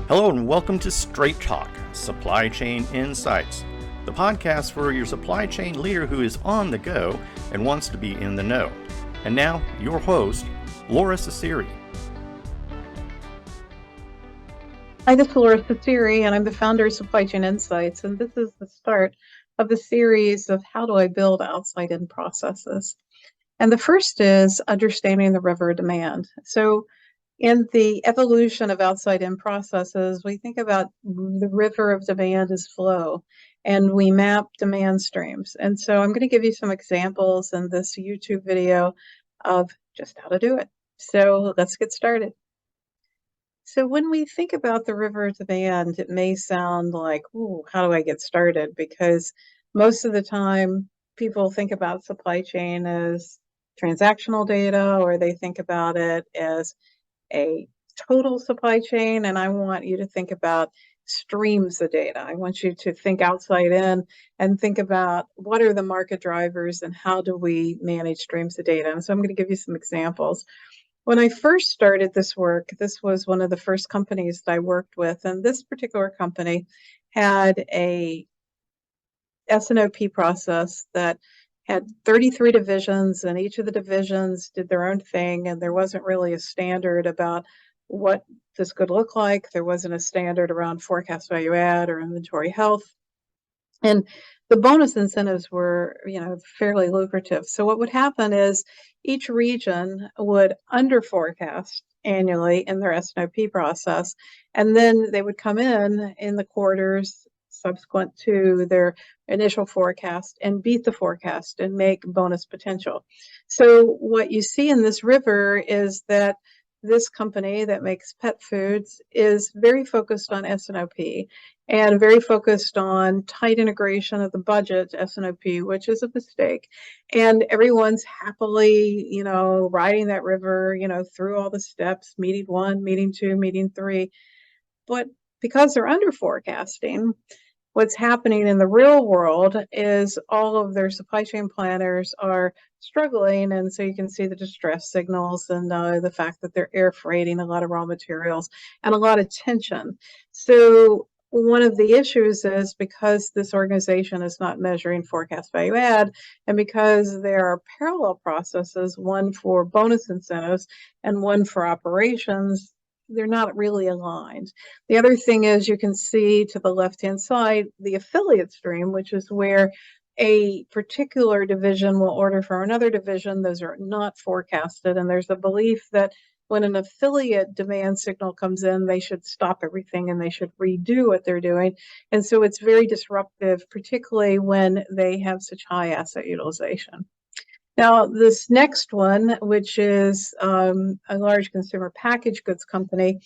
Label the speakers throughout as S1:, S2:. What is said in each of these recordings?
S1: Hello and welcome to Straight Talk, Supply Chain Insights, the podcast for your supply chain leader who is on the go and wants to be in the know. And now, your host, Lora Cecere.
S2: Hi, this is Lora Cecere, and I'm the founder of Supply Chain Insights, and this is the start of the series of how do I build outside-in processes. And the first is understanding the river of demand. So in the evolution of outside-in processes, we think about the river of demand as flow, and we map demand streams. And so I'm going to give you some examples in this YouTube video of just how to do it. So let's get started. So when we think about the river of demand, it may sound like, ooh, how do I get started? Because most of the time, people think about supply chain as transactional data, or they think about it as a total supply chain, and I want you to think about streams of data. I want you to think outside in and think about what are the market drivers and how do we manage streams of data. And so I'm going to give you some examples. When I first started this work, this was one of the first companies that I worked with, and this particular company had a S&OP process that had 33 divisions, and each of the divisions did their own thing, and there wasn't really a standard about what this could look like. There wasn't a standard around forecast value add or inventory health. And the bonus incentives were, fairly lucrative. So what would happen is each region would under forecast annually in their S&OP process, and then they would come in the quarters subsequent to their initial forecast and beat the forecast and make bonus potential. So what you see in this river is that this company that makes pet foods is very focused on S&OP and very focused on tight integration of the budget S&OP, which is a mistake. And everyone's happily, riding that river, through all the steps, meeting 1, meeting 2, meeting 3. But because they're under forecasting, what's happening in the real world is all of their supply chain planners are struggling, and so you can see the distress signals and the fact that they're air freighting a lot of raw materials and a lot of tension. So one of the issues is because this organization is not measuring forecast value add, and because there are parallel processes, one for bonus incentives and one for operations, they're not really aligned. The other thing is you can see to the left-hand side, the affiliate stream, which is where a particular division will order for another division. Those are not forecasted. And there's a belief that when an affiliate demand signal comes in, they should stop everything and they should redo what they're doing. And so it's very disruptive, particularly when they have such high asset utilization. Now, this next one, which is a large consumer packaged goods company,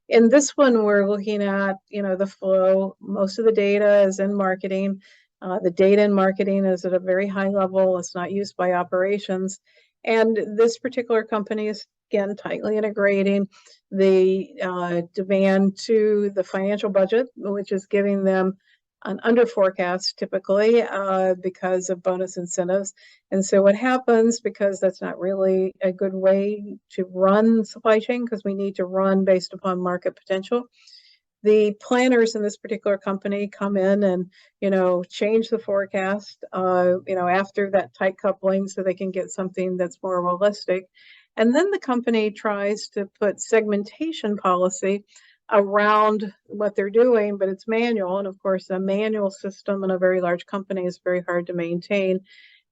S2: in this one, we're looking at, the flow. Most of the data is in marketing. The data in marketing is at a very high level. It's not used by operations. And this particular company is, again, tightly integrating the demand to the financial budget, which is giving them an under forecast typically because of bonus incentives. And so what happens, because that's not really a good way to run supply chain, because we need to run based upon market potential, the planners in this particular company come in and, change the forecast, after that tight coupling so they can get something that's more realistic. And then the company tries to put segmentation policy around what they're doing, but it's manual. And of course, a manual system in a very large company is very hard to maintain.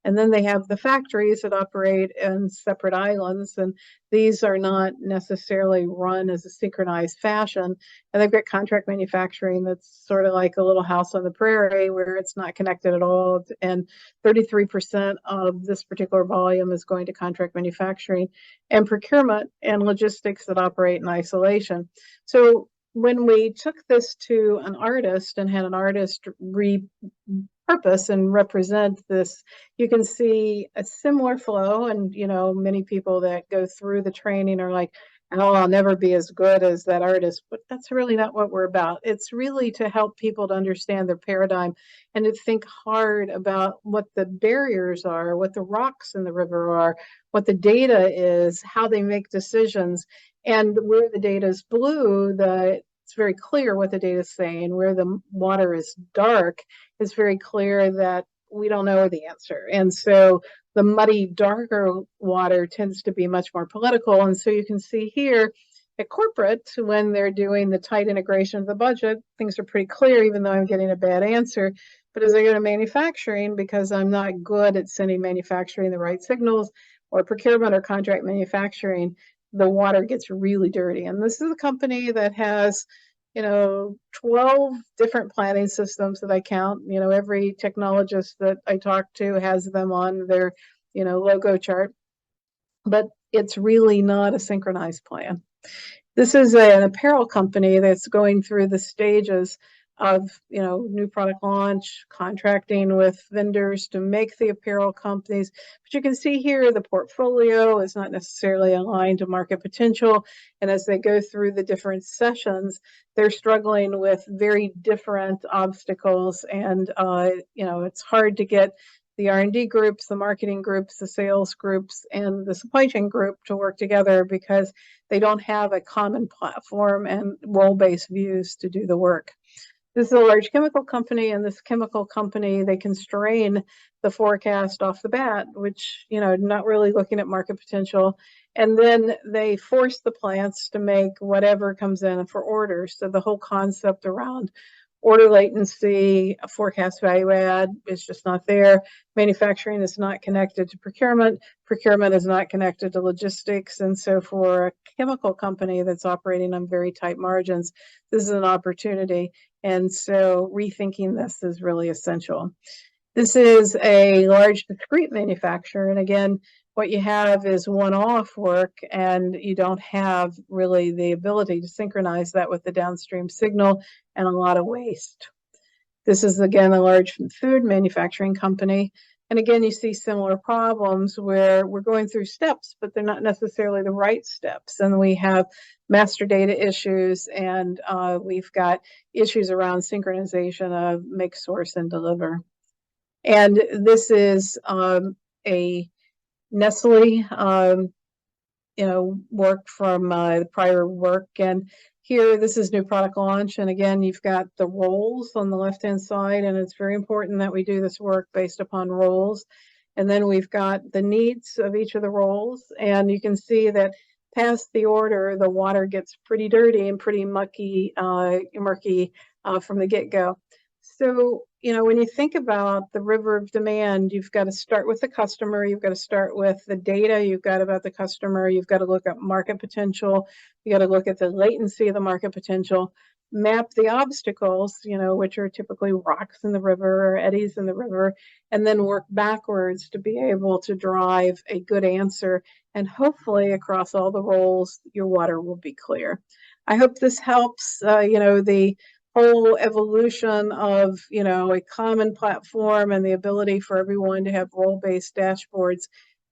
S2: And then they have the factories that operate in separate islands, and these are not necessarily run as a synchronized fashion. And they've got contract manufacturing that's sort of like a little house on the prairie where it's not connected at all. And 33% of this particular volume is going to contract manufacturing and procurement and logistics that operate in isolation. So when we took this to an artist and had an artist repurpose and represent this, you can see a similar flow. And, many people that go through the training are like, oh, I'll never be as good as that artist. But that's really not what we're about. It's really to help people to understand their paradigm and to think hard about what the barriers are, what the rocks in the river are, what the data is, how they make decisions. And where the data is blue, the it's very clear what the data is saying. Where the water is dark, it's very clear that we don't know the answer. And so the muddy, darker water tends to be much more political. And so you can see here at corporate, when they're doing the tight integration of the budget, things are pretty clear, even though I'm getting a bad answer. But as I go to manufacturing, because I'm not good at sending manufacturing the right signals, or procurement or contract manufacturing, the water gets really dirty. And this is a company that has, 12 different planning systems that I count. Every technologist that I talk to has them on their, logo chart. But it's really not a synchronized plan. This is an apparel company that's going through the stages of, new product launch, contracting with vendors to make the apparel companies. But you can see here the portfolio is not necessarily aligned to market potential. And as they go through the different sessions, they're struggling with very different obstacles. And, it's hard to get the R&D groups, the marketing groups, the sales groups, and the supply chain group to work together because they don't have a common platform and role-based views to do the work. This is a large chemical company, and this chemical company, they constrain the forecast off the bat, which, not really looking at market potential. And then they force the plants to make whatever comes in for orders. So the whole concept around order latency, forecast value add is just not there. Manufacturing is not connected to procurement. Procurement is not connected to logistics. And so for a chemical company that's operating on very tight margins, this is an opportunity. And so rethinking this is really essential. This is a large discrete manufacturer. And again, what you have is one-off work, and you don't have really the ability to synchronize that with the downstream signal, and a lot of waste. This is, again, a large food manufacturing company. And again, you see similar problems where we're going through steps, but they're not necessarily the right steps. And we have master data issues, and we've got issues around synchronization of make, source, and deliver. And this is a Nestle, work from prior work. And here, this is new product launch. And again, you've got the roles on the left-hand side, and it's very important that we do this work based upon roles. And then we've got the needs of each of the roles. And you can see that past the order, the water gets pretty dirty and pretty murky from the get-go. So, when you think about the river of demand, you've got to start with the customer, you've got to start with the data you've got about the customer, you've got to look at market potential, you got to look at the latency of the market potential, map the obstacles, which are typically rocks in the river or eddies in the river, and then work backwards to be able to drive a good answer. And hopefully across all the roles, your water will be clear. I hope this helps, the whole evolution of, a common platform and the ability for everyone to have role-based dashboards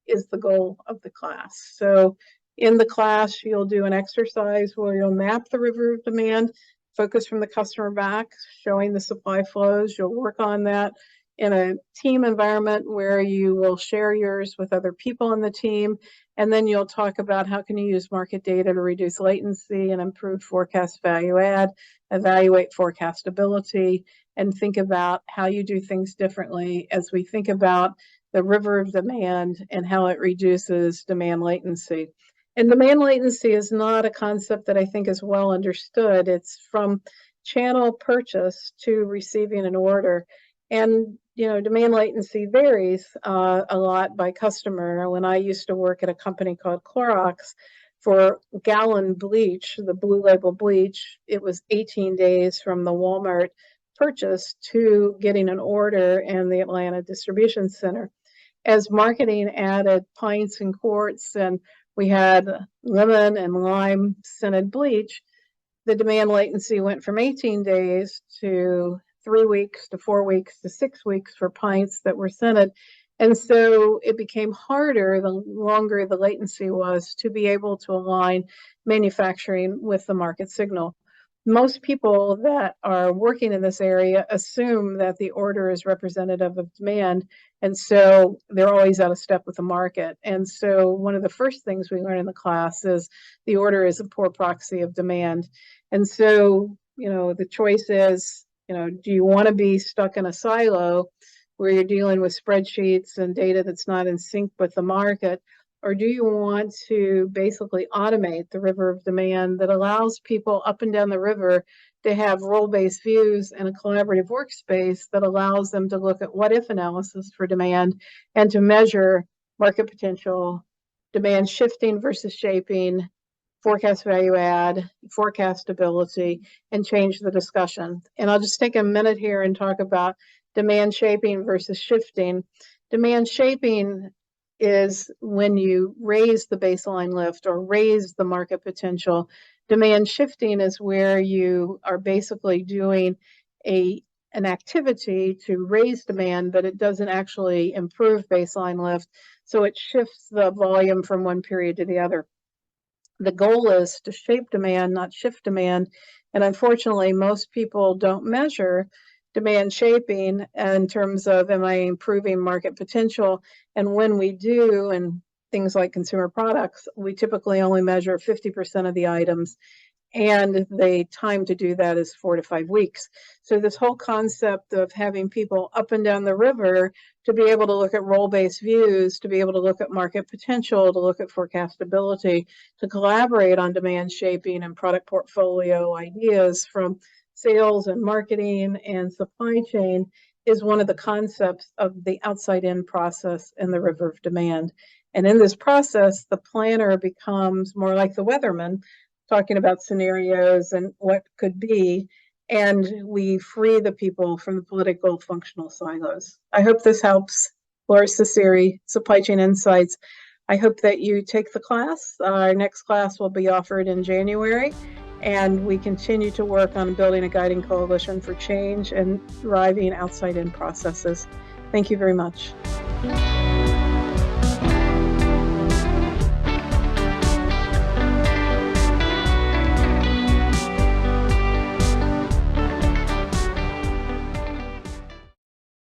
S2: is the goal of the class. So in the class, you'll do an exercise where you'll map the river of demand, focus from the customer back, showing the supply flows. You'll work on that in a team environment where you will share yours with other people in the team. And then you'll talk about how can you use market data to reduce latency and improve forecast value add, evaluate forecastability, and think about how you do things differently as we think about the river of demand and how it reduces demand latency. And demand latency is not a concept that I think is well understood. It's from channel purchase to receiving an order. And demand latency varies a lot by customer. When I used to work at a company called Clorox, for gallon bleach, the blue label bleach, it was 18 days from the Walmart purchase to getting an order in the Atlanta distribution center. As marketing added pints and quarts, and we had lemon and lime scented bleach, the demand latency went from 18 days to 3 weeks to 4 weeks to 6 weeks for pints that were scented. And so it became harder the longer the latency was to be able to align manufacturing with the market signal. most people that are working in this area assume that the order is representative of demand, and so they're always out of step with the market. And so one of the first things we learn in the class is the order is a poor proxy of demand. And so, the choice is, do you want to be stuck in a silo where you're dealing with spreadsheets and data that's not in sync with the market? Or do you want to basically automate the river of demand that allows people up and down the river to have role-based views and a collaborative workspace that allows them to look at what-if analysis for demand and to measure market potential, demand shifting versus shaping, forecast value add, forecastability, and change the discussion. And I'll just take a minute here and talk about demand shaping versus shifting. Demand shaping is when you raise the baseline lift or raise the market potential. Demand shifting is where you are basically doing an activity to raise demand, but it doesn't actually improve baseline lift. So it shifts the volume from one period to the other. The goal is to shape demand, not shift demand. And unfortunately, most people don't measure demand shaping in terms of, am I improving market potential? And when we do, and things like consumer products, we typically only measure 50% of the items. And the time to do that is 4 to 5 weeks. So this whole concept of having people up and down the river to be able to look at role-based views, to be able to look at market potential, to look at forecastability, to collaborate on demand shaping and product portfolio ideas from sales and marketing and supply chain is one of the concepts of the outside-in process in the river of demand. And in this process, the planner becomes more like the weatherman, talking about scenarios and what could be, and we free the people from the political functional silos. I hope this helps. Lora Cecere, Supply Chain Insights. I hope that you take the class. Our next class will be offered in January, and we continue to work on building a guiding coalition for change and driving outside-in processes. Thank you very much.